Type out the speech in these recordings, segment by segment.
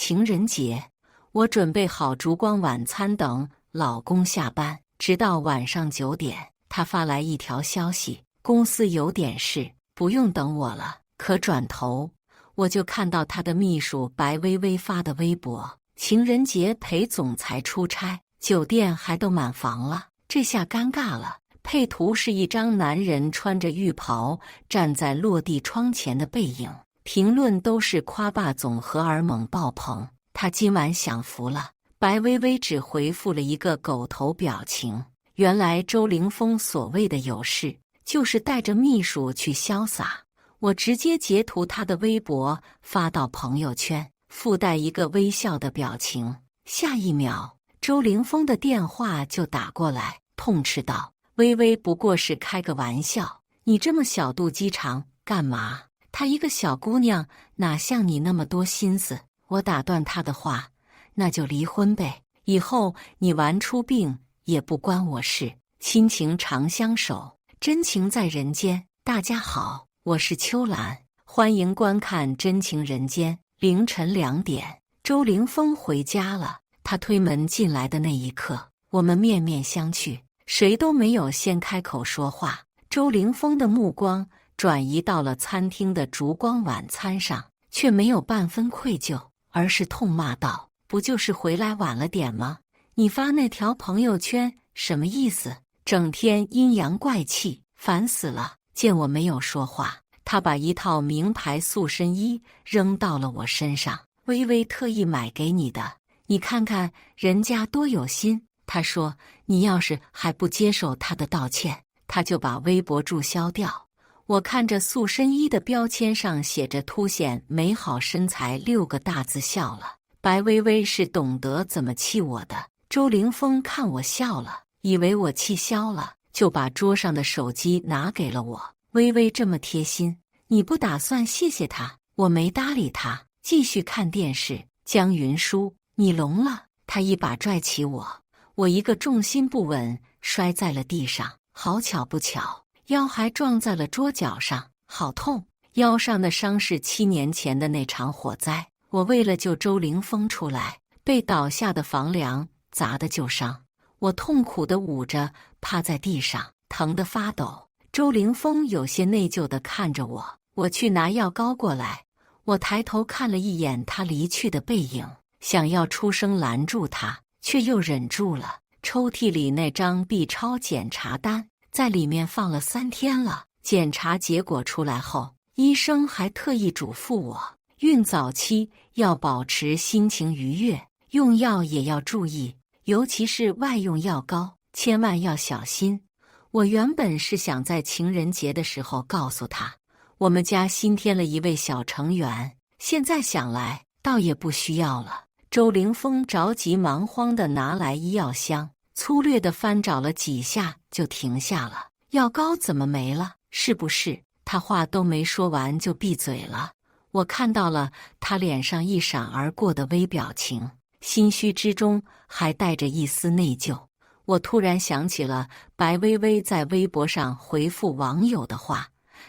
情人节，我准备好烛光晚餐等老公下班，直到晚上9点，他发来一条消息：公司有点事，不用等我了。可转头我就看到他的秘书白薇薇发的微博，情人节陪总裁出差，酒店还都满房了。这下尴尬了，配图是一张男人穿着浴袍站在落地窗前的背影，评论都是夸霸总荷尔蒙爆棚，他今晚享福了。白薇薇只回复了一个狗头表情。原来周凌风所谓的有事，就是带着秘书去潇洒。我直接截图他的微博发到朋友圈，附带一个微笑的表情。下一秒，周凌风的电话就打过来，痛斥道：薇薇不过是开个玩笑，你这么小肚鸡肠干嘛？她一个小姑娘，哪像你那么多心思？我打断他的话：那就离婚呗，以后你玩出病也不关我事，亲情长相守，真情在人间。大家好，我是秋兰，欢迎观看《真情人间》。凌晨2点，周凌风回家了。他推门进来的那一刻，我们面面相觑，谁都没有先开口说话。周凌风的目光转移到了餐厅的烛光晚餐上，却没有半分愧疚，而是痛骂道：不就是回来晚了点吗？你发那条朋友圈什么意思？整天阴阳怪气，烦死了。见我没有说话，他把一套名牌塑身衣扔到了我身上。薇薇特意买给你的，你看看人家多有心。他说你要是还不接受他的道歉，他就把微博注销掉。我看着塑身衣的标签上写着凸显美好身材6个大字笑了。白薇薇是懂得怎么气我的。周凌风看我笑了，以为我气消了，就把桌上的手机拿给了我。薇薇这么贴心，你不打算谢谢她？我没搭理她，继续看电视。江云舒，你聋了？他一把拽起我，我一个重心不稳摔在了地上，好巧不巧，腰还撞在了桌角上，好痛！腰上的伤是7年前的那场火灾，我为了救周凌风出来，被倒下的房梁砸的旧伤。我痛苦地捂着，趴在地上，疼得发抖。周凌风有些内疚地看着我，我去拿药膏过来。我抬头看了一眼他离去的背影，想要出声拦住他，却又忍住了。抽屉里那张 B 超检查单在里面放了3天了。检查结果出来后，医生还特意嘱咐我，孕早期要保持心情愉悦，用药也要注意，尤其是外用药膏，千万要小心。我原本是想在情人节的时候告诉他，我们家新添了一位小成员，现在想来倒也不需要了。周凌风着急忙慌地拿来医药箱，粗略地翻找了几下就停下了。药膏怎么没了？是不是？他话都没说完就闭嘴了。我看到了他脸上一闪而过的微表情，心虚之中还带着一丝内疚。我突然想起了白薇薇在微博上回复网友的话，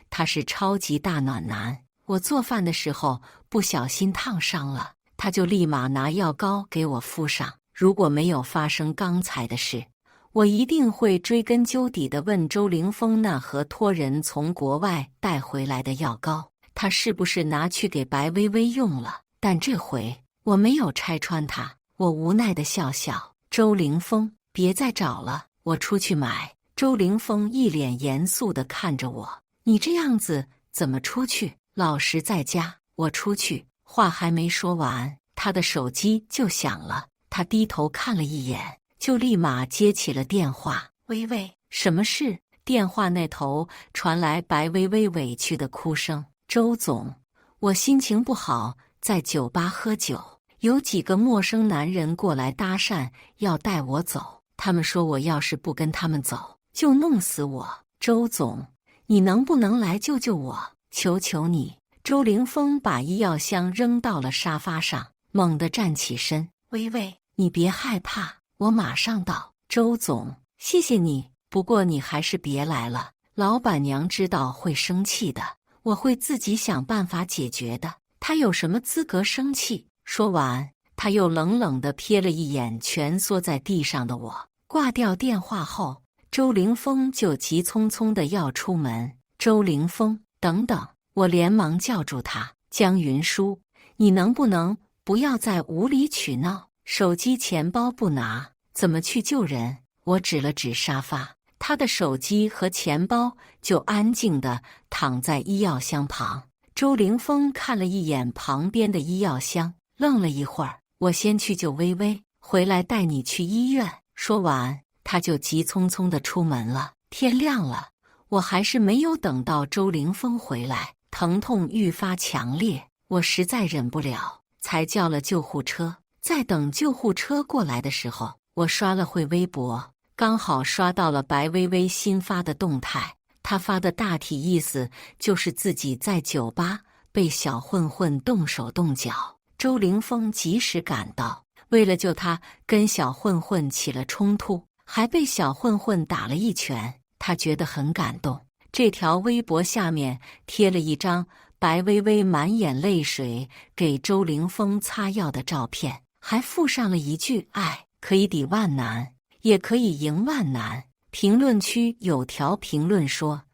他是超级大暖男，我做饭的时候不小心烫伤了，他就立马拿药膏给我敷上。如果没有发生刚才的事，我一定会追根究底地问周凌风，那盒托人从国外带回来的药膏，他是不是拿去给白薇薇用了？但这回我没有拆穿他，我无奈地笑笑。周凌风，别再找了，我出去买。周凌风一脸严肃地看着我，你这样子怎么出去？老实在家。我出去，话还没说完，他的手机就响了。他低头看了一眼，就立马接起了电话。薇薇，什么事？电话那头传来白薇薇委屈的哭声。周总，我心情不好，在酒吧喝酒，有几个陌生男人过来搭讪，要带我走。他们说我要是不跟他们走，就弄死我。周总，你能不能来救救我？求求你！周凌风把医药箱扔到了沙发上，猛地站起身。薇薇，你别害怕，我马上到。周总，谢谢你，不过你还是别来了，老板娘知道会生气的，我会自己想办法解决的。她有什么资格生气？说完，他又冷冷地瞥了一眼蜷缩在地上的我。挂掉电话后，周凌风就急匆匆地要出门。周凌风，等等！我连忙叫住他。江云舒，你能不能不要再无理取闹？手机钱包不拿，怎么去救人？我指了指沙发，他的手机和钱包就安静地躺在医药箱旁。周凌风看了一眼旁边的医药箱，愣了一会儿。我先去救微微，回来带你去医院。说完，他就急匆匆地出门了。天亮了，我还是没有等到周凌风回来，疼痛愈发强烈，我实在忍不了，才叫了救护车。在等救护车过来的时候，我刷了会微博，刚好刷到了白薇薇新发的动态。她发的大体意思就是自己在酒吧被小混混动手动脚，周凌风及时赶到，为了救她跟小混混起了冲突，还被小混混打了一拳，她觉得很感动。这条微博下面贴了一张白薇薇满眼泪水给周凌风擦药的照片，还附上了一句：爱可以抵万难，也可以赢万难。评论区有条评论说，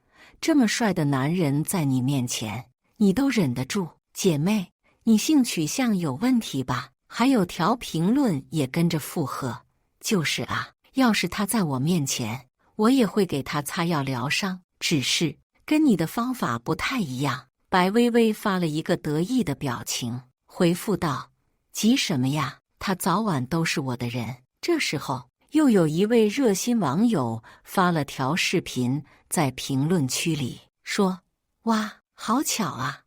这么帅的男人在你面前，你都忍得住？姐妹，你性取向有问题吧？还有条评论也跟着附和，就是啊，要是他在我面前，我也会给他擦药疗伤，只是跟你的方法不太一样。白薇薇发了一个得意的表情，回复道：急什么呀，他早晚都是我的人。这时候又有一位热心网友发了条视频在评论区里说，哇，好巧啊，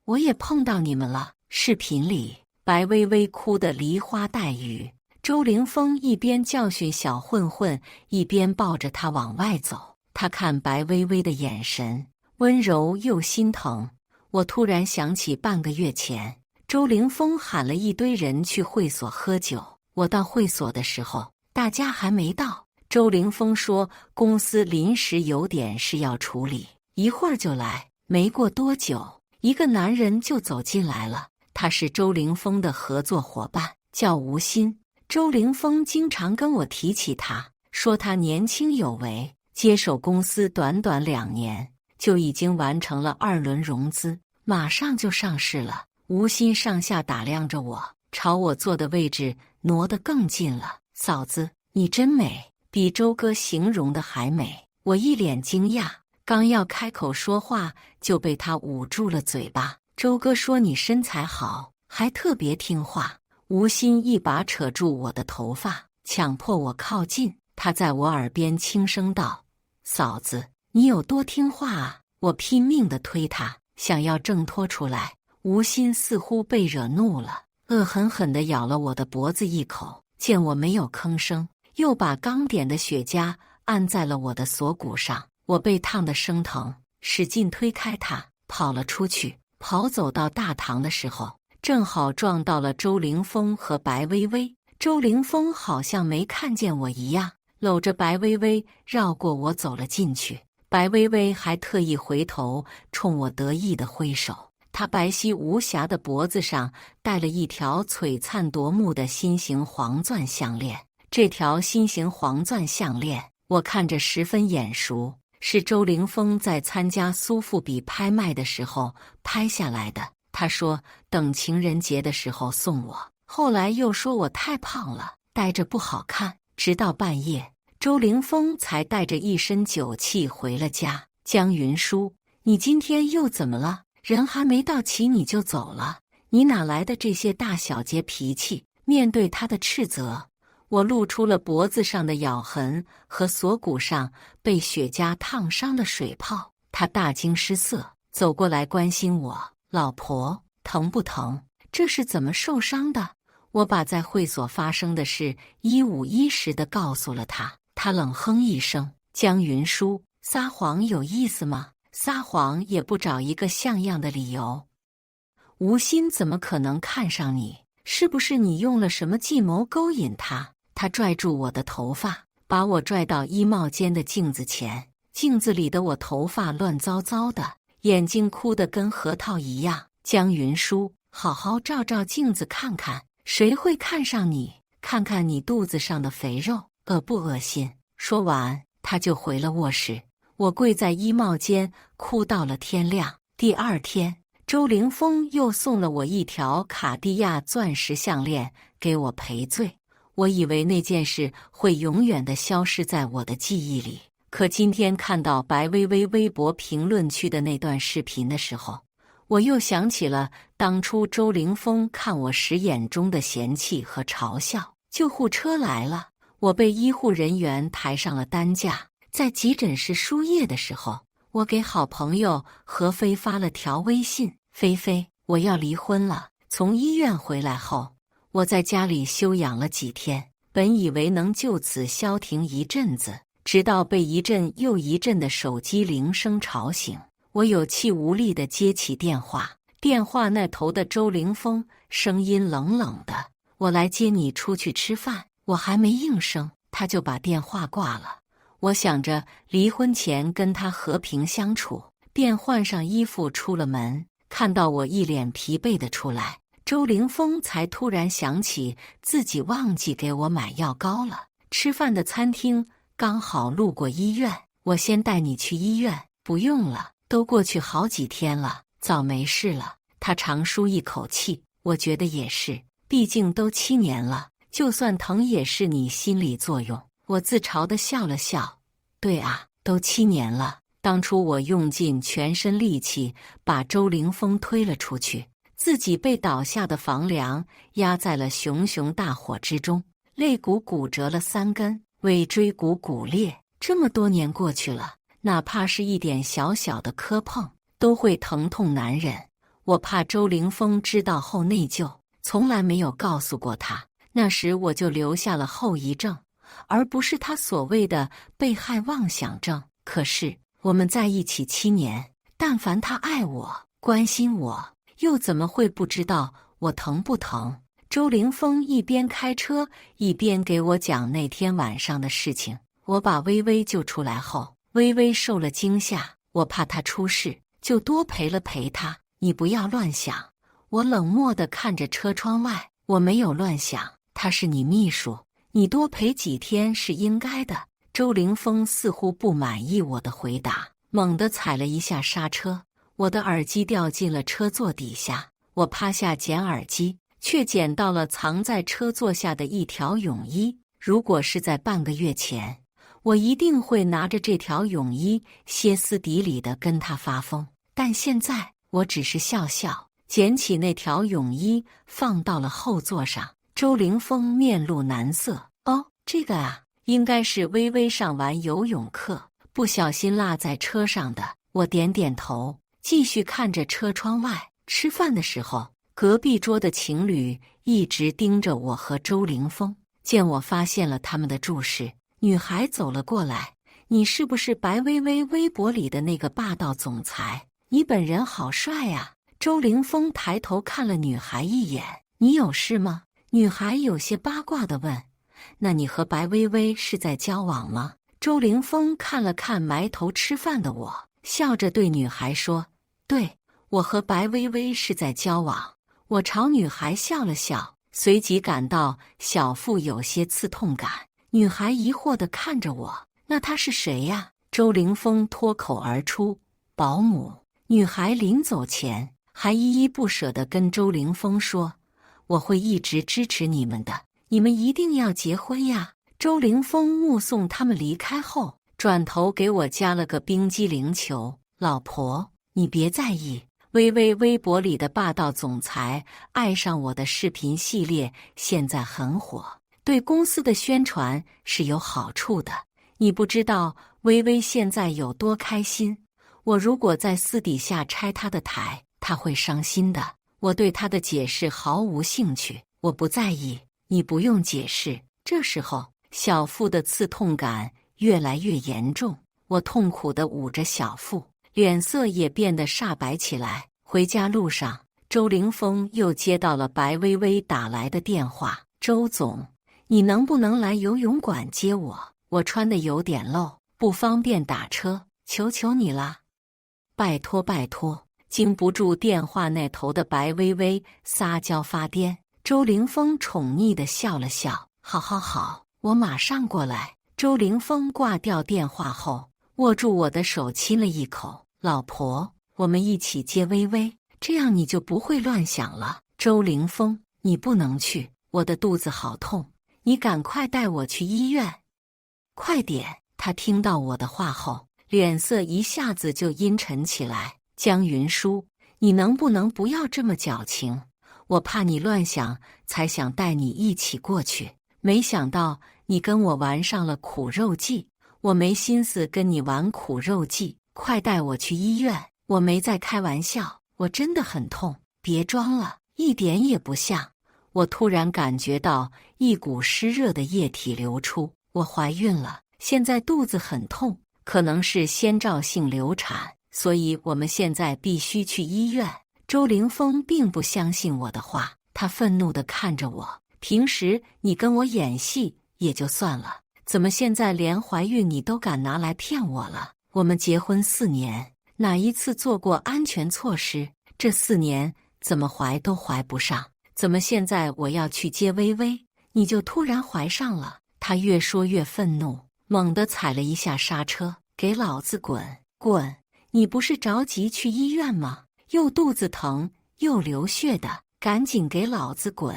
我也碰到你们了。视频里白薇薇哭得梨花带雨，周凌风一边教训小混混，一边抱着她往外走。他看白薇薇的眼神温柔又心疼。我突然想起半个月前，周凌风喊了一堆人去会所喝酒，我到会所的时候，大家还没到。周凌风说公司临时有点事要处理，一会儿就来。没过多久，一个男人就走进来了，他是周凌风的合作伙伴，叫吴昕。周凌风经常跟我提起他，说他年轻有为，接手公司短短2年，就已经完成了2轮融资，马上就上市了。吴昕上下打量着我，朝我坐的位置挪得更近了。嫂子，你真美，比周哥形容的还美。我一脸惊讶，刚要开口说话，就被他捂住了嘴巴。周哥说你身材好，还特别听话。吴昕一把扯住我的头发，强迫我靠近。他在我耳边轻声道：嫂子，你有多听话啊？我拼命地推他，想要挣脱出来。吴昕似乎被惹怒了，恶狠狠地咬了我的脖子一口。见我没有吭声，又把刚点的雪茄按在了我的锁骨上。我被烫得生疼，使劲推开他，跑了出去。跑走到大堂的时候，正好撞到了周凌风和白薇薇。周凌风好像没看见我一样，搂着白薇薇绕过我走了进去。白薇薇还特意回头冲我得意地挥手。她白皙无瑕的脖子上戴了一条璀璨夺目的心形黄钻项链。这条心形黄钻项链我看着十分眼熟，是周凌风在参加苏富比拍卖的时候拍下来的。他说等情人节的时候送我，后来又说我太胖了，戴着不好看。直到半夜，周凌风才带着一身酒气回了家。江云舒，你今天又怎么了？人还没到齐你就走了，你哪来的这些大小节脾气？面对他的斥责，我露出了脖子上的咬痕和锁骨上被雪茄烫伤的水泡。他大惊失色，走过来关心我：老婆，疼不疼？这是怎么受伤的？我把在会所发生的事一五一十地告诉了他。他冷哼一声：江云舒，撒谎有意思吗？撒谎也不找一个像样的理由。吴昕怎么可能看上你？是不是你用了什么计谋勾引他？他拽住我的头发，把我拽到衣帽间的镜子前。镜子里的我头发乱糟糟的，眼睛哭得跟核桃一样。江云舒，好好照照镜子看看，谁会看上你？看看你肚子上的肥肉，恶不恶心？”说完，他就回了卧室。我跪在衣帽间，哭到了天亮。第二天，周凌风又送了我一条卡地亚钻石项链给我赔罪。我以为那件事会永远地消失在我的记忆里，可今天看到白薇薇微博评论区的那段视频的时候，我又想起了当初周凌风看我时眼中的嫌弃和嘲笑。救护车来了，我被医护人员抬上了担架。在急诊室输液的时候，我给好朋友何飞发了条微信：“菲菲，我要离婚了。”从医院回来后，我在家里休养了几天，本以为能就此消停一阵子，直到被一阵又一阵的手机铃声吵醒。我有气无力地接起电话，电话那头的周凌风声音冷冷的：“我来接你出去吃饭。”我还没应声，他就把电话挂了。我想着离婚前跟他和平相处，便换上衣服出了门。看到我一脸疲惫的出来，周凌风才突然想起自己忘记给我买药膏了。吃饭的餐厅刚好路过医院，我先带你去医院。不用了，都过去好几天了，早没事了。他长舒一口气，我觉得也是，毕竟都7年了，就算疼也是你心理作用。我自嘲地笑了笑，对啊，都7年了。当初我用尽全身力气把周凌风推了出去，自己被倒下的房梁压在了熊熊大火之中，肋骨骨折了3根，尾椎骨骨裂。这么多年过去了，哪怕是一点小小的磕碰，都会疼痛难忍。我怕周凌风知道后内疚，从来没有告诉过他。那时我就留下了后遗症，而不是他所谓的被害妄想症。可是我们在一起7年，但凡他爱我、关心我，又怎么会不知道我疼不疼？周凌风一边开车，一边给我讲那天晚上的事情。我把微微救出来后，微微受了惊吓，我怕她出事，就多陪了陪她。你不要乱想。我冷漠地看着车窗外，我没有乱想，她是你秘书，你多陪几天是应该的。周凌风似乎不满意我的回答，猛地踩了一下刹车，我的耳机掉进了车座底下。我趴下捡耳机，却捡到了藏在车座下的一条泳衣。如果是在半个月前，我一定会拿着这条泳衣歇斯底里地跟他发疯，但现在我只是笑笑，捡起那条泳衣放到了后座上。周凌风面露难色：“哦，这个啊，应该是微微上完游泳课不小心落在车上的。”我点点头，继续看着车窗外。吃饭的时候，隔壁桌的情侣一直盯着我和周凌风，见我发现了他们的注视，女孩走了过来：“你是不是白薇薇微博里的那个霸道总裁？你本人好帅啊！”周凌风抬头看了女孩一眼：“你有事吗？”女孩有些八卦地问：“那你和白薇薇是在交往吗？”周凌风看了看埋头吃饭的我，笑着对女孩说：“对，我和白薇薇是在交往。”我朝女孩笑了笑，随即感到小腹有些刺痛感。女孩疑惑地看着我：“那她是谁呀？”周凌风脱口而出：“保姆。”女孩临走前还依依不舍地跟周凌风说：“我会一直支持你们的，你们一定要结婚呀！”周凌风目送他们离开后，转头给我加了个冰激凌球：“老婆，你别在意，微微微博里的霸道总裁爱上我的视频系列现在很火，对公司的宣传是有好处的。你不知道微微现在有多开心。我如果在私底下拆她的台，她会伤心的。”我对她的解释毫无兴趣，我不在意，你不用解释。这时候，小腹的刺痛感越来越严重，我痛苦地捂着小腹，脸色也变得煞白起来。回家路上，周凌风又接到了白薇薇打来的电话：“周总，你能不能来游泳馆接我？我穿的有点露，不方便打车，求求你啦！拜托拜托！”经不住电话那头的白薇薇撒娇发癫。周凌风宠溺地笑了笑：“好好好，我马上过来。”周凌风挂掉电话后，握住我的手亲了一口：“老婆，我们一起接薇薇，这样你就不会乱想了。”周凌风，你不能去，我的肚子好痛，你赶快带我去医院，快点！他听到我的话后，脸色一下子就阴沉起来。江云舒，你能不能不要这么矫情？我怕你乱想，才想带你一起过去，没想到你跟我玩上了苦肉计。我没心思跟你玩苦肉计，快带我去医院！我没在开玩笑，我真的很痛，别装了，一点也不像。我突然感觉到一股湿热的液体流出，我怀孕了，现在肚子很痛，可能是先兆性流产，所以我们现在必须去医院。周凌风并不相信我的话，他愤怒地看着我：“平时你跟我演戏也就算了，怎么现在连怀孕你都敢拿来骗我了？我们结婚4年，哪一次做过安全措施？这4年怎么怀都怀不上？怎么现在我要去接薇薇，你就突然怀上了？”他越说越愤怒，猛地踩了一下刹车：“给老子滚！滚！你不是着急去医院吗？又肚子疼又流血的，赶紧给老子滚！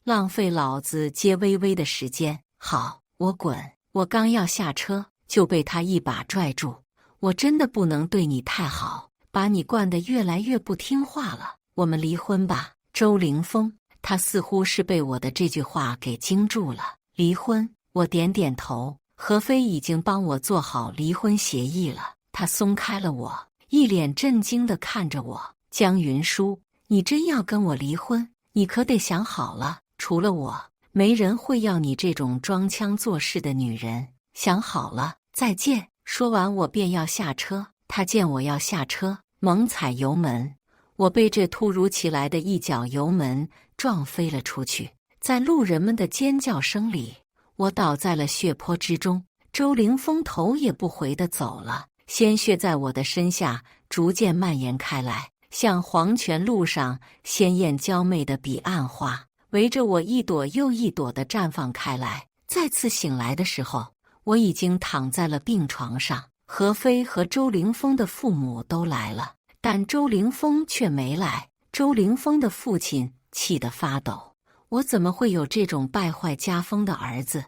浪费老子接薇薇的时间！”好，我滚！我刚要下车，就被他一把拽住。我真的不能对你太好，把你惯得越来越不听话了。我们离婚吧，周凌风。他似乎是被我的这句话给惊住了。离婚？我点点头。何飞已经帮我做好离婚协议了。他松开了我，一脸震惊地看着我：“江云舒，你真要跟我离婚？你可得想好了，除了我，没人会要你这种装腔作势的女人。想好了，再见。”说完，我便要下车。他见我要下车，猛踩油门，我被这突如其来的一脚油门撞飞了出去。在路人们的尖叫声里，我倒在了血泊之中。周凌风头也不回地走了，鲜血在我的身下逐渐蔓延开来，像黄泉路上鲜艳娇媚的彼岸花，围着我一朵又一朵地绽放开来。再次醒来的时候，我已经躺在了病床上。何飞和周凌风的父母都来了，但周凌风却没来。周凌风的父亲气得发抖：“我怎么会有这种败坏家风的儿子？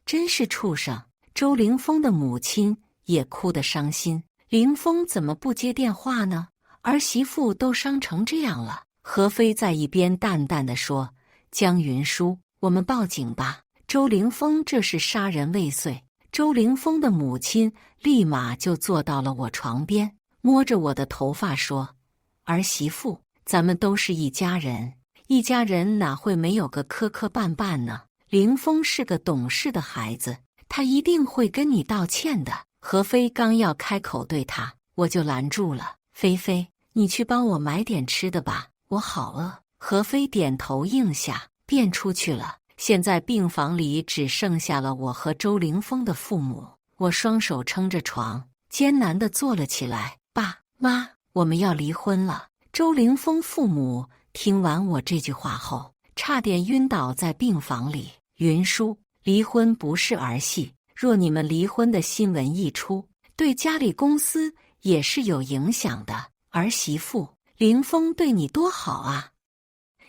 真是畜生！”周凌风的母亲也哭得伤心：“凌风怎么不接电话呢？儿媳妇都伤成这样了。”何飞在一边淡淡地说：“江云舒，我们报警吧。周凌风这是杀人未遂。”周凌风的母亲立马就坐到了我床边，摸着我的头发说：“儿媳妇，咱们都是一家人，一家人哪会没有个磕磕绊绊呢？凌风是个懂事的孩子，他一定会跟你道歉的。”何飞刚要开口对他，我就拦住了：“菲菲，你去帮我买点吃的吧，我好饿。”何飞点头应下，便出去了。现在病房里只剩下了我和周凌风的父母。我双手撑着床，艰难地坐了起来：“爸妈，我们要离婚了。”周凌风父母听完我这句话后，差点晕倒在病房里。“云舒，离婚不是儿戏，若你们离婚的新闻一出，对家里公司也是有影响的。儿媳妇，凌风对你多好啊，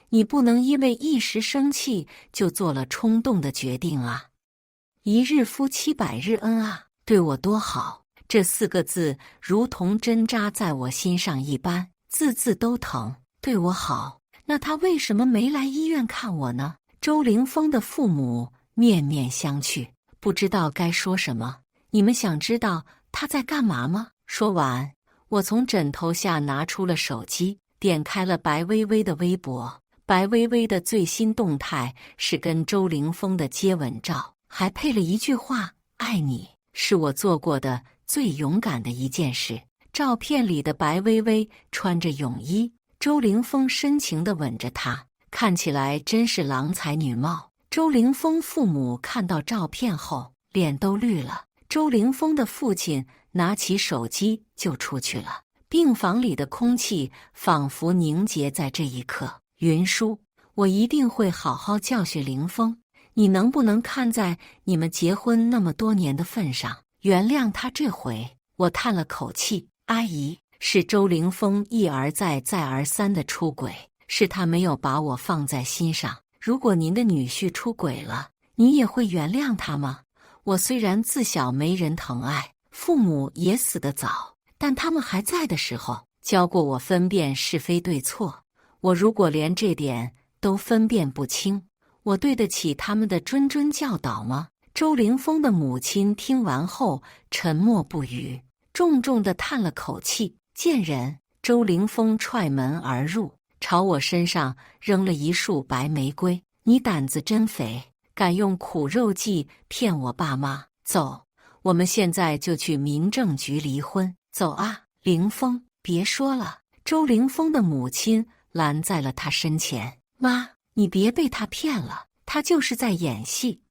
你不能因为一时生气就做了冲动的决定啊！一日夫妻百日恩啊，对我多好！”这4个字如同针扎在我心上一般，字字都疼。对我好，那他为什么没来医院看我呢？周凌风的父母面面相觑，不知道该说什么。你们想知道他在干嘛吗？说完，我从枕头下拿出了手机，点开了白薇薇的微博。白薇薇的最新动态是跟周凌风的接吻照，还配了一句话：“爱你是我做过的最勇敢的一件事。”照片里的白薇薇穿着泳衣，周凌风深情地吻着她，看起来真是郎才女貌。周凌风父母看到照片后，脸都绿了。周凌风的父亲拿起手机就出去了。病房里的空气仿佛凝结在这一刻。云舒，我一定会好好教训凌风。你能不能看在你们结婚那么多年的份上，原谅他这回？我叹了口气，阿姨，是周凌风一而再再而三的出轨，是他没有把我放在心上。如果您的女婿出轨了，你也会原谅他吗？我虽然自小没人疼爱，父母也死得早，但他们还在的时候，教过我分辨是非对错。我如果连这点都分辨不清，我对得起他们的谆谆教导吗？周凌风的母亲听完后沉默不语，重重地叹了口气。贱人！周凌风踹门而入，朝我身上扔了一束白玫瑰。你胆子真肥，敢用苦肉计骗我爸妈！走，我们现在就去民政局离婚。走啊！凌风，别说了。周凌风的母亲拦在了他身前。妈，你别被他骗了，他就是在演戏。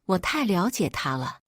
我太了解他了。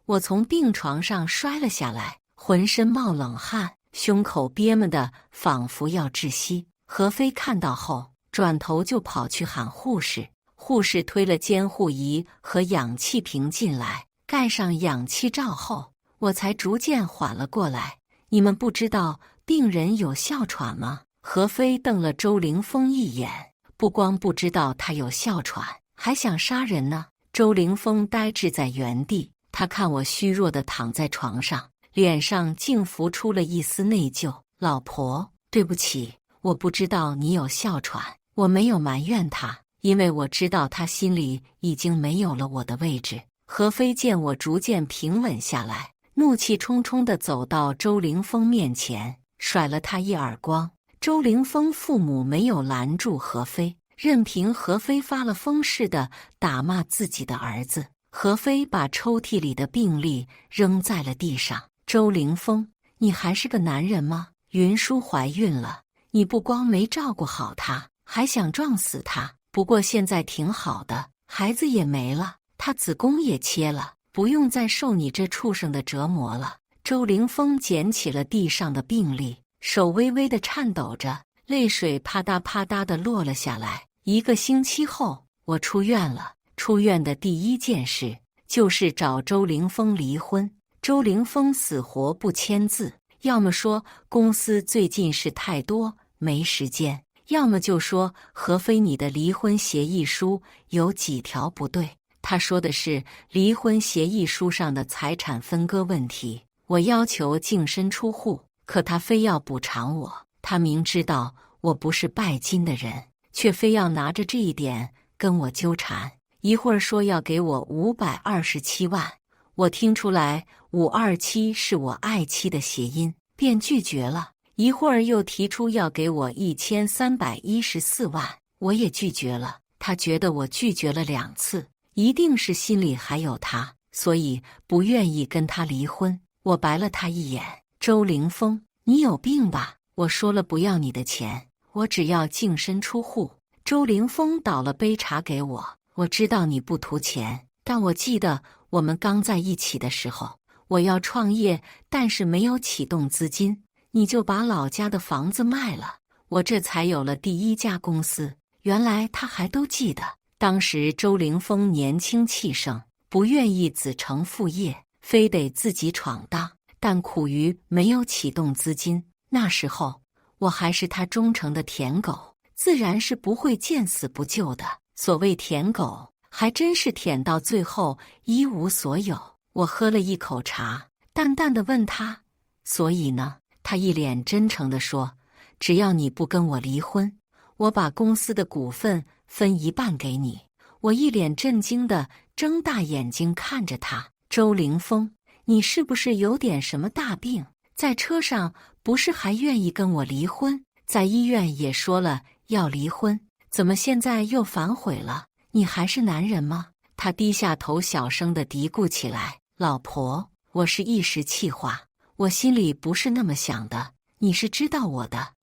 我从病床上摔了下来，浑身冒冷汗，胸口憋闷的仿佛要窒息。何飞看到后，转头就跑去喊护士。护士推了监护仪和氧气瓶进来，盖上氧气罩后，我才逐渐缓了过来。你们不知道病人有哮喘吗？何飞瞪了周凌风一眼，不光不知道他有哮喘，还想杀人呢。周凌风呆滞在原地，他看我虚弱地躺在床上，脸上竟浮出了一丝内疚。老婆，对不起，我不知道你有哮喘。我没有埋怨他，因为我知道他心里已经没有了我的位置。何飞见我逐渐平稳下来，怒气冲冲地走到周凌风面前，甩了他一耳光。周凌风父母没有拦住何飞，任凭何飞发了疯似的打骂自己的儿子。何飞把抽屉里的病历扔在了地上。周凌风，你还是个男人吗？云舒怀孕了，你不光没照顾好她，还想撞死她。不过现在挺好的，孩子也没了，她子宫也切了，不用再受你这畜生的折磨了。周凌风捡起了地上的病历，手微微的颤抖着，泪水啪嗒啪嗒的落了下来。1个星期后，我出院了。出院的第一件事就是找周凌风离婚。周凌风死活不签字，要么说公司最近事太多没时间，要么就说何飞你的离婚协议书有几条不对。他说的是离婚协议书上的财产分割问题，我要求净身出户，可他非要补偿我。他明知道我不是拜金的人，却非要拿着这一点跟我纠缠。一会儿说要给我527万，我听出来527是我爱妻的谐音，便拒绝了。一会儿又提出要给我1314万，我也拒绝了。他觉得我拒绝了2次，一定是心里还有他，所以不愿意跟他离婚。我白了他一眼。周凌风，你有病吧？我说了不要你的钱，我只要净身出户。周凌风倒了杯茶给我。我知道你不图钱，但我记得我们刚在一起的时候，我要创业，但是没有启动资金，你就把老家的房子卖了，我这才有了第1家公司。原来他还都记得。当时周凌风年轻气盛，不愿意子承父业，非得自己闯荡，但苦于没有启动资金。那时候我还是他忠诚的舔狗，自然是不会见死不救的。所谓舔狗，还真是舔到最后一无所有。我喝了一口茶，淡淡的问他，所以呢？他一脸真诚地说，只要你不跟我离婚，我把公司的股份分1半给你。我一脸震惊地睁大眼睛看着他。周凌风，你是不是有点什么大病？在车上不是还愿意跟我离婚，在医院也说了要离婚，怎么现在又反悔了？你还是男人吗？他低下头小声地嘀咕起来。老婆，我是一时气话，我心里不是那么想的，你是知道我的。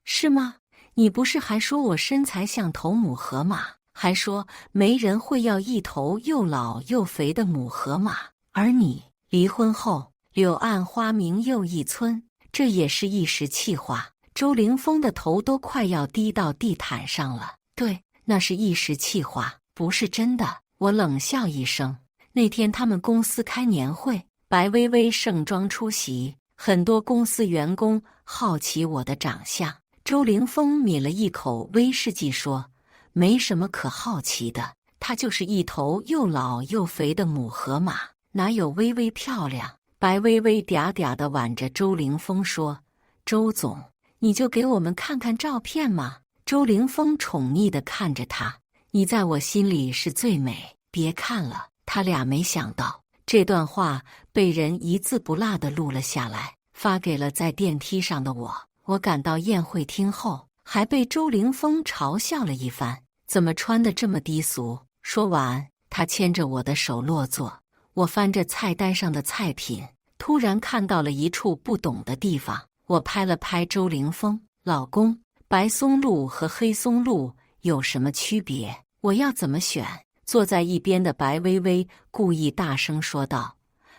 是吗？你不是还说我身材像头母河马，还说没人会要一头又老又肥的母河马？而你离婚后，柳暗花明又一村，这也是一时气话。周凌风的头都快要低到地毯上了。对，那是一时气话，不是真的。我冷笑一声。那天他们公司开年会，白薇薇盛装出席，很多公司员工好奇我的长相。周凌风抿了一口威士忌说：“没什么可好奇的，她就是一头又老又肥的母河马，哪有薇薇漂亮？”白薇薇嗲嗲地挽着周凌风说：“周总，你就给我们看看照片嘛。”周凌风宠溺地看着她：“你在我心里是最美，别看了。”他俩没想到这段话被人一字不落地录了下来，发给了在电梯上的我。我赶到宴会厅后，还被周凌风嘲笑了一番，怎么穿得这么低俗。说完，他牵着我的手落座。我翻着菜单上的菜品，突然看到了一处不懂的地方。我拍了拍周凌风：“老公，白松露和黑松露有什么区别？我要怎么选？”坐在一边的白薇薇故意大声说道：“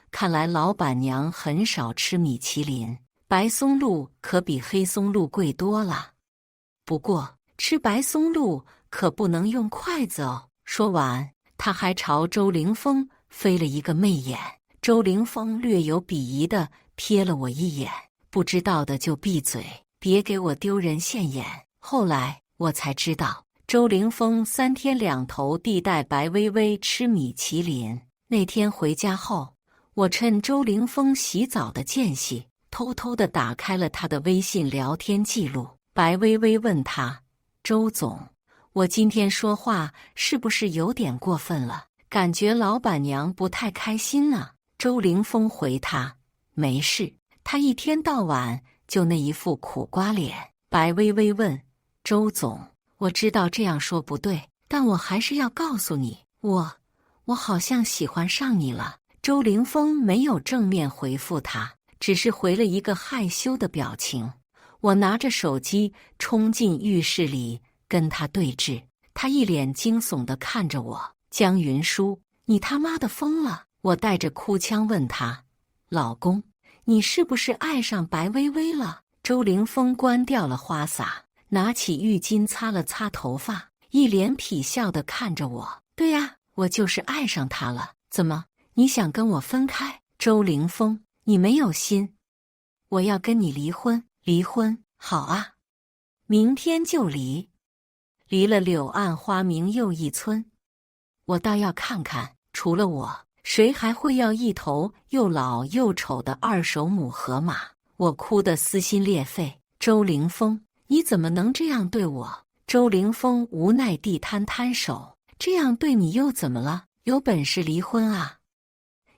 看来老板娘很少吃米其林，白松露可比黑松露贵多了。不过吃白松露可不能用筷子哦。”说完，他还朝周凌风飞了一个媚眼。周凌风略有鄙夷地瞥了我一眼，不知道的就闭嘴，别给我丢人现眼。后来我才知道，周凌风3天2头地带白薇薇吃米其林。那天回家后，我趁周凌风洗澡的间隙，偷偷地打开了他的微信聊天记录。白薇薇问他：“周总，我今天说话是不是有点过分了？感觉老板娘不太开心呢。”周凌风回他：“没事，他一天到晚就那一副苦瓜脸。”白薇薇问：“周总，我知道这样说不对，但我还是要告诉你，我好像喜欢上你了。”周凌风没有正面回复他，只是回了一个害羞的表情。我拿着手机冲进浴室里跟他对峙，他一脸惊悚地看着我：“江云舒，你他妈的疯了！”我带着哭腔问他：“老公，你是不是爱上白薇薇了？”周凌风关掉了花洒，拿起浴巾擦了擦头发，一脸痞笑地看着我：“对呀，我就是爱上她了。怎么，你想跟我分开？”周凌风，你没有心，我要跟你离婚。离婚？好啊，明天就离。离了柳暗花明又一村。我倒要看看，除了我，谁还会要一头又老又丑的二手母河马？我哭得撕心裂肺。周凌风，你怎么能这样对我？周凌风无奈地摊摊手：“这样对你又怎么了？有本事离婚啊！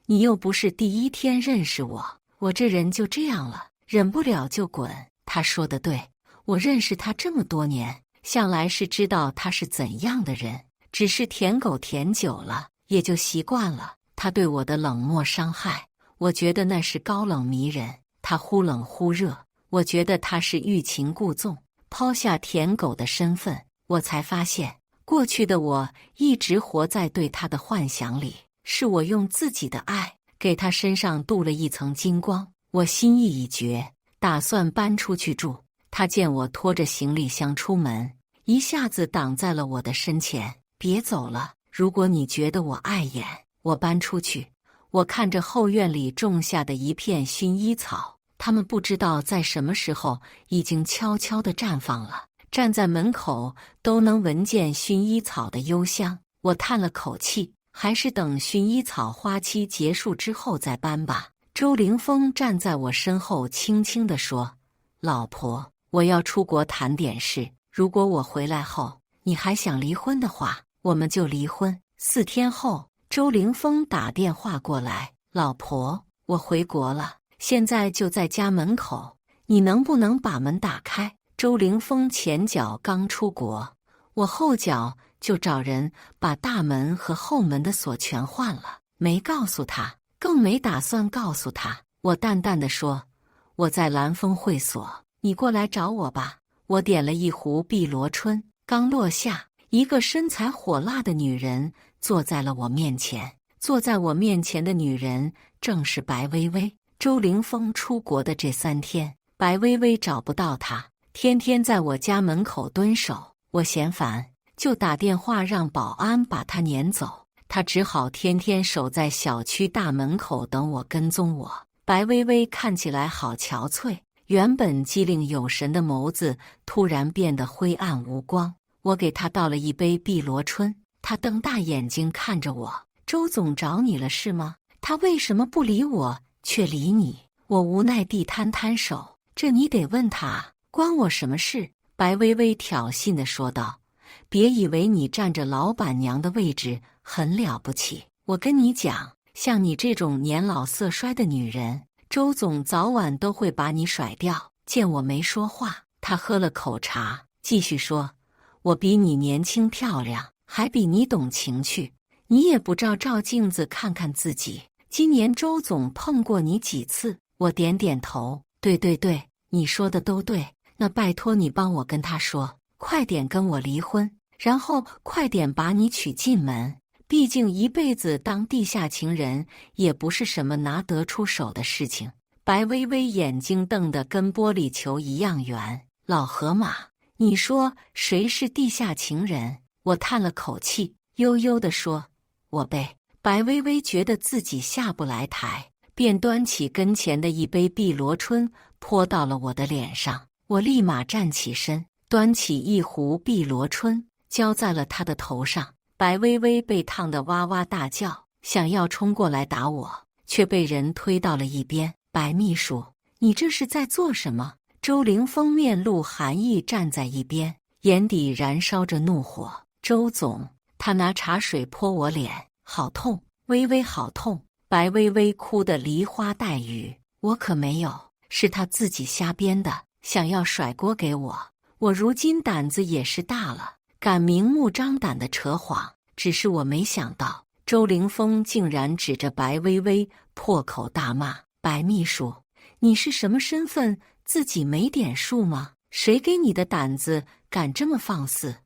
你又不是第一天认识我，我这人就这样了，忍不了就滚。”他说得对，我认识他这么多年，向来是知道他是怎样的人，只是舔狗舔久了，也就习惯了他对我的冷漠伤害。我觉得那是高冷迷人，他忽冷忽热。我觉得他是欲擒故纵，抛下舔狗的身份。我才发现，过去的我一直活在对他的幻想里，是我用自己的爱给他身上镀了一层金光。我心意已决，打算搬出去住。他见我拖着行李箱出门，一下子挡在了我的身前：“别走了，如果你觉得我碍眼，我搬出去。”我看着后院里种下的一片薰衣草，它们不知道在什么时候已经悄悄地绽放了，站在门口都能闻见薰衣草的幽香。我叹了口气，还是等薰衣草花期结束之后再搬吧。周凌风站在我身后轻轻地说：“老婆，我要出国谈点事，如果我回来后你还想离婚的话，我们就离婚。”4天后，周凌风打电话过来：“老婆，我回国了，现在就在家门口，你能不能把门打开？”周凌风前脚刚出国，我后脚就找人把大门和后门的锁全换了，没告诉他，更没打算告诉他。我淡淡地说：“我在蓝峰会所，你过来找我吧。”我点了一壶碧螺春，刚落下，一个身材火辣的女人坐在了我面前。坐在我面前的女人正是白薇薇。周凌风出国的这3天，白薇薇找不到他，天天在我家门口蹲守，我嫌烦，就打电话让保安把他撵走。他只好天天守在小区大门口等我跟踪我。白薇薇看起来好憔悴，原本机灵有神的眸子突然变得灰暗无光。我给他倒了一杯碧螺春，他瞪大眼睛看着我：“周总找你了是吗？他为什么不理我，却理你？”我无奈地摊摊手：“这你得问他，关我什么事？”白薇薇挑衅地说道：“别以为你占着老板娘的位置很了不起，我跟你讲，像你这种年老色衰的女人，周总早晚都会把你甩掉。”见我没说话，他喝了口茶，继续说：“我比你年轻漂亮，还比你懂情趣，你也不照镜子看看自己。今年周总碰过你几次？”我点点头：“对，你说的都对。那拜托你帮我跟他说，快点跟我离婚，然后快点把你娶进门。毕竟一辈子当地下情人也不是什么拿得出手的事情。”白薇薇眼睛瞪得跟玻璃球一样圆：“老河马，你说谁是地下情人？”我叹了口气，悠悠地说：“我呗。”白薇薇觉得自己下不来台，便端起跟前的一杯碧螺春泼到了我的脸上。我立马站起身，端起一壶碧螺春浇在了她的头上。白薇薇被烫得哇哇大叫，想要冲过来打我，却被人推到了一边。“白秘书，你这是在做什么？”周凌风面露寒意站在一边，眼底燃烧着怒火。“周总。”他拿茶水泼我脸，“好痛，微微好痛。”白薇薇哭得梨花带雨：“我可没有，是他自己瞎编的，想要甩锅给我。我如今胆子也是大了，敢明目张胆地扯谎。只是我没想到，周凌风竟然指着白薇薇破口大骂：‘白秘书，你是什么身份？自己没点数吗？谁给你的胆子敢这么放肆？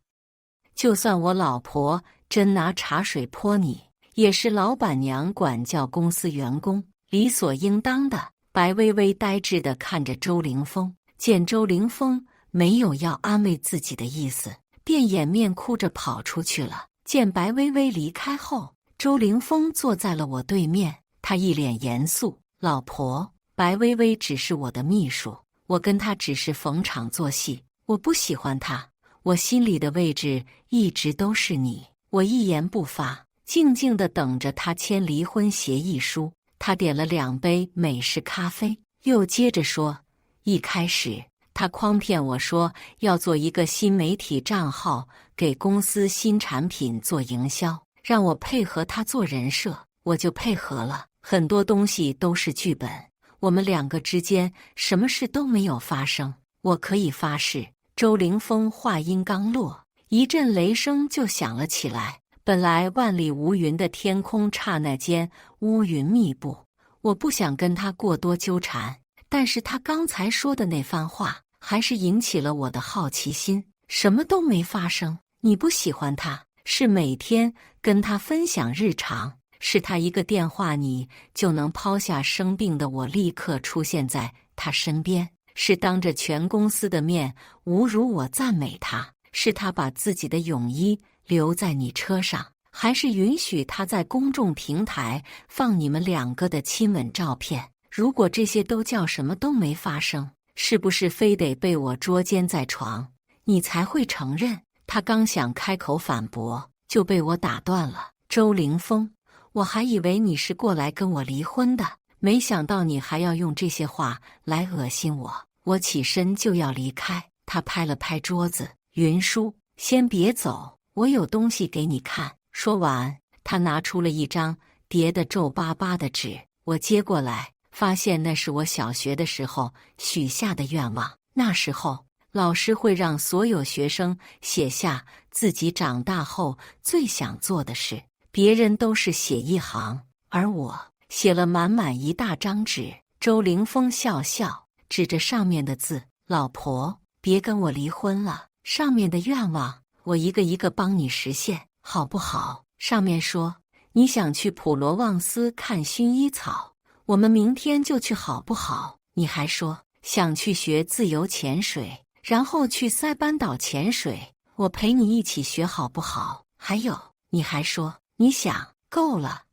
就算我老婆真拿茶水泼你，也是老板娘管教公司员工，理所应当的。”白薇薇呆滞地看着周凌风，见周凌风没有要安慰自己的意思，便掩面哭着跑出去了。见白薇薇离开后，周凌风坐在了我对面，他一脸严肃：“老婆，白薇薇只是我的秘书，我跟她只是逢场作戏，我不喜欢她，我心里的位置一直都是你。”我一言不发，静静地等着他签离婚协议书。他点了2杯美式咖啡，又接着说：“一开始他诓骗我说要做一个新媒体账号，给公司新产品做营销，让我配合他做人设，我就配合了。很多东西都是剧本，我们2个之间什么事都没有发生，我可以发誓。”周凌风话音刚落，一阵雷声就响了起来。本来万里无云的天空刹那间乌云密布。我不想跟他过多纠缠，但是他刚才说的那番话还是引起了我的好奇心。什么都没发生，你不喜欢他，是每天跟他分享日常，是他一个电话你就能抛下生病的我立刻出现在他身边，是当着全公司的面侮辱我赞美他，是他把自己的泳衣留在你车上，还是允许他在公众平台放你们2个的亲吻照片？如果这些都叫什么都没发生，是不是非得被我捉奸在床，你才会承认？他刚想开口反驳，就被我打断了。周凌风，我还以为你是过来跟我离婚的，没想到你还要用这些话来恶心我。我起身就要离开，他拍了拍桌子：“云舒，先别走，我有东西给你看。”说完，他拿出了一张叠得皱巴巴的纸，我接过来，发现那是我小学的时候许下的愿望。那时候，老师会让所有学生写下自己长大后最想做的事，别人都是写1行，而我写了满满一大张纸。周凌风笑笑，指着上面的字：“老婆，别跟我离婚了，上面的愿望我一个一个帮你实现，好不好？”上面说你想去普罗旺斯看薰衣草，我们明天就去好不好？你还说想去学自由潜水，然后去塞班岛潜水，我陪你一起学好不好？还有，你还说你想……够了。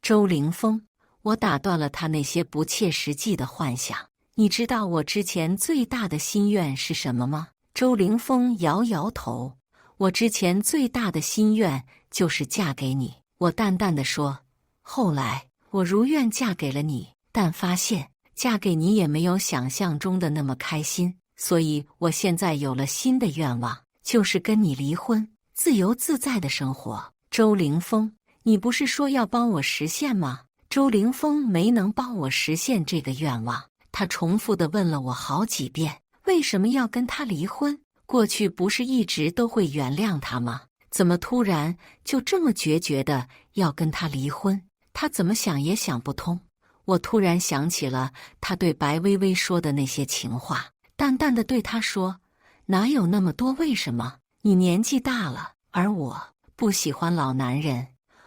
周凌风，我打断了他那些不切实际的幻想。你知道我之前最大的心愿是什么吗？周凌风摇摇头。我之前最大的心愿就是嫁给你，我淡淡的说。后来我如愿嫁给了你，但发现嫁给你也没有想象中的那么开心，所以我现在有了新的愿望，就是跟你离婚，自由自在的生活。周凌风，你不是说要帮我实现吗？周凌风没能帮我实现这个愿望，他重复地问了我好几遍，为什么要跟他离婚？过去不是一直都会原谅他吗？怎么突然就这么决绝的要跟他离婚？他怎么想也想不通。我突然想起了他对白薇薇说的那些情话，淡淡的对他说：哪有那么多为什么？你年纪大了，而我不喜欢老男人，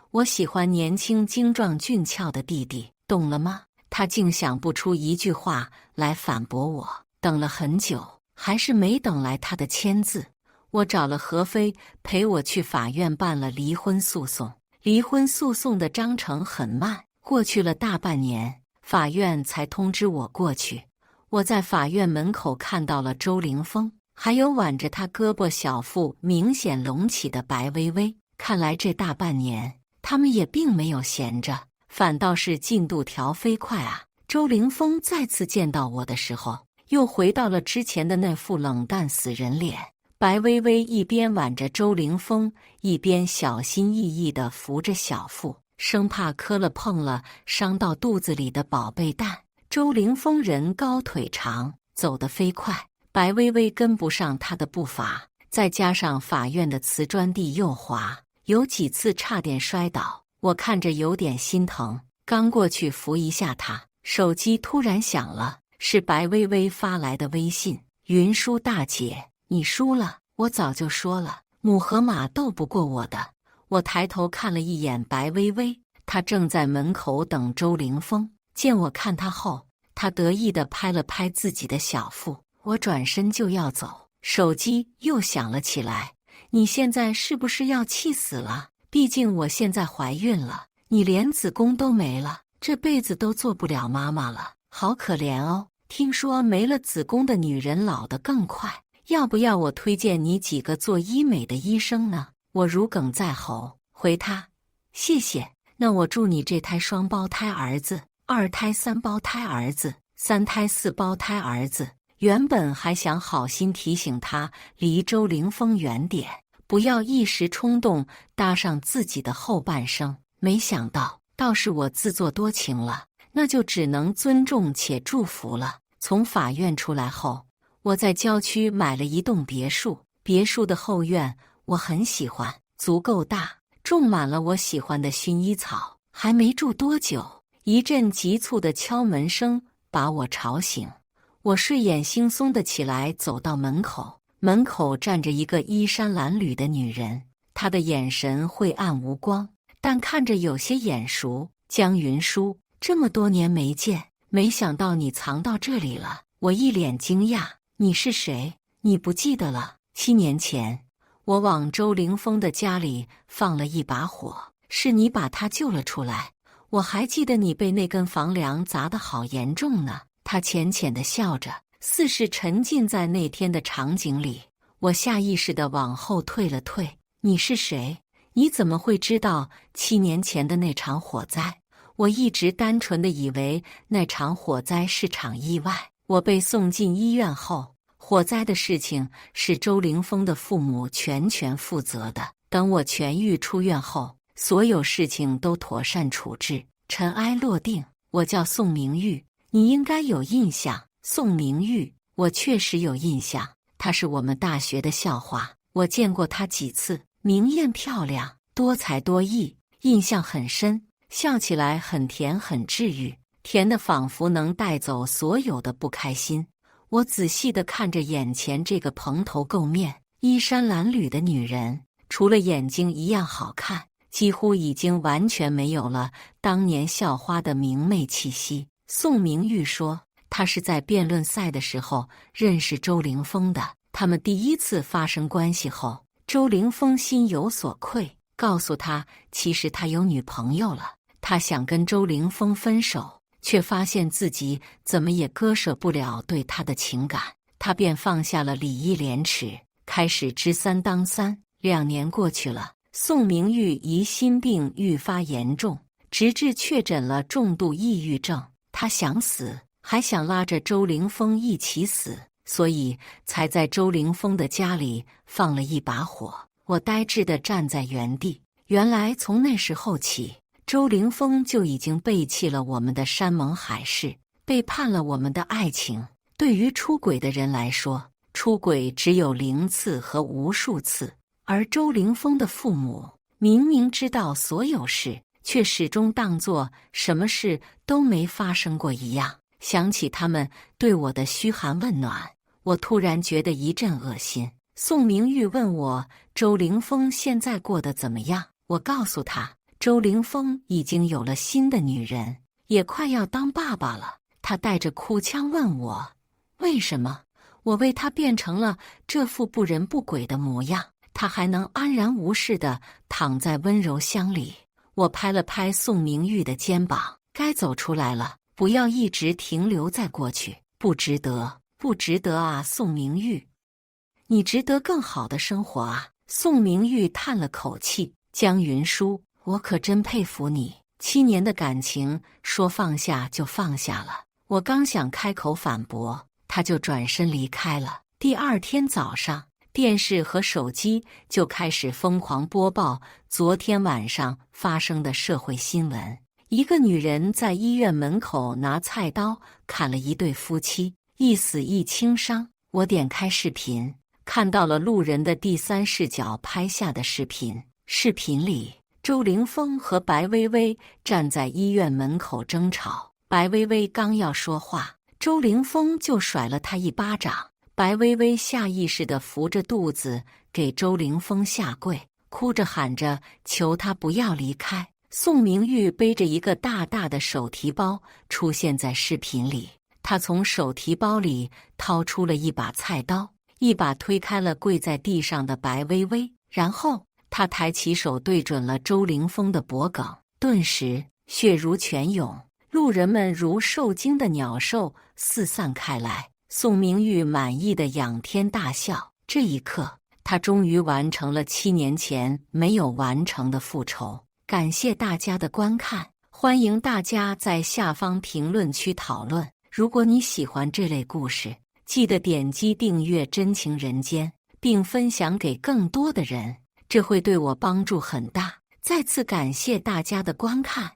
我喜欢年轻精壮俊俏的弟弟，懂了吗？他竟想不出一句话来反驳我，等了很久，还是没等来他的签字。我找了何飞陪我去法院办了离婚诉讼。离婚诉讼的章程很慢，过去了大半年，法院才通知我过去。我在法院门口看到了周凌风，还有挽着他胳膊小腹明显隆起的白薇薇。看来这大半年他们也并没有闲着，反倒是进度条飞快啊。周凌风再次见到我的时候，又回到了之前的那副冷淡死人脸。白薇薇一边挽着周凌风，一边小心翼翼地扶着小腹，生怕磕了碰了伤到肚子里的宝贝蛋。周凌风人高腿长，走得飞快，白薇薇跟不上他的步伐，再加上法院的瓷砖地又滑，有几次差点摔倒。我看着有点心疼，刚过去扶一下他，手机突然响了，是白薇薇发来的微信：云舒大姐，你输了，我早就说了，母和马斗不过我的。我抬头看了一眼白薇薇，她正在门口等周凌风。见我看她后，她得意地拍了拍自己的小腹。我转身就要走，手机又响了起来。你现在是不是要气死了？毕竟我现在怀孕了，你连子宫都没了，这辈子都做不了妈妈了，好可怜哦。听说没了子宫的女人老得更快。要不要我推荐你几个做医美的医生呢？我如鲠在喉，回他：谢谢。那我祝你这胎双胞胎儿子、二胎三胞胎儿子、三胎四胞胎儿子。原本还想好心提醒他离周凌风远点，不要一时冲动搭上自己的后半生，没想到倒是我自作多情了，那就只能尊重且祝福了。从法院出来后，我在郊区买了一栋别墅，别墅的后院我很喜欢，足够大，种满了我喜欢的薰衣草。还没住多久，一阵急促的敲门声把我吵醒。我睡眼惺忪的起来，走到门口，门口站着一个衣衫褴褛的女人，她的眼神晦暗无光，但看着有些眼熟。江云舒，这么多年没见，没想到你藏到这里了。我一脸惊讶。你是谁？你不记得了？7年前，我往周凌风的家里放了一把火，是你把他救了出来。我还记得你被那根房梁砸得好严重呢。他浅浅地笑着，似是沉浸在那天的场景里。我下意识地往后退了退。你是谁？你怎么会知道7年前的那场火灾？我一直单纯地以为那场火灾是场意外。我被送进医院后，火灾的事情是周凌风的父母全权负责的。等我痊愈出院后，所有事情都妥善处置，尘埃落定。我叫宋明玉，你应该有印象。宋明玉，我确实有印象，她是我们大学的校花，我见过她几次，明艳漂亮，多才多艺，印象很深，笑起来很甜很治愈。甜的仿佛能带走所有的不开心。我仔细地看着眼前这个蓬头垢面、衣衫褴褛的女人，除了眼睛一样好看，几乎已经完全没有了当年校花的明媚气息。宋明玉说，他是在辩论赛的时候认识周凌风的。他们第一次发生关系后，周凌风心有所愧，告诉他其实他有女朋友了。他想跟周凌风分手，却发现自己怎么也割舍不了对他的情感，他便放下了礼义廉耻，开始知三当三。2年过去了，宋明玉疑心病愈发严重，直至确诊了重度抑郁症。他想死，还想拉着周凌风一起死，所以才在周凌风的家里放了一把火。我呆滞地站在原地。原来从那时候起，周凌风就已经背弃了我们的山盟海誓，背叛了我们的爱情。对于出轨的人来说，出轨只有0次和无数次，而周凌风的父母明明知道所有事，却始终当作什么事都没发生过一样。想起他们对我的嘘寒问暖，我突然觉得一阵恶心。宋明玉问我周凌风现在过得怎么样，我告诉他周凌风已经有了新的女人，也快要当爸爸了。他带着哭腔问我为什么我为他变成了这副不人不鬼的模样，他还能安然无事地躺在温柔乡里。我拍了拍宋明玉的肩膀，该走出来了，不要一直停留在过去，不值得，不值得啊，宋明玉，你值得更好的生活啊。宋明玉叹了口气，江云舒，我可真佩服你，7年的感情说放下就放下了。我刚想开口反驳，他就转身离开了。第2天早上，电视和手机就开始疯狂播报昨天晚上发生的社会新闻。一个女人在医院门口拿菜刀砍了一对夫妻，一死一轻伤。我点开视频，看到了路人的第3视角拍下的视频。视频里，周凌风和白薇薇站在医院门口争吵，白薇薇刚要说话，周凌风就甩了她一巴掌。白薇薇下意识地扶着肚子给周凌风下跪，哭着喊着求他不要离开。宋明玉背着一个大大的手提包出现在视频里，他从手提包里掏出了一把菜刀，一把推开了跪在地上的白薇薇，然后他抬起手对准了周凌风的脖颈，顿时血如泉涌，路人们如受惊的鸟兽四散开来。宋明玉满意的仰天大笑，这一刻，他终于完成了7年前没有完成的复仇。感谢大家的观看，欢迎大家在下方评论区讨论。如果你喜欢这类故事，记得点击订阅《真情人间》，并分享给更多的人，这会对我帮助很大。再次感谢大家的观看。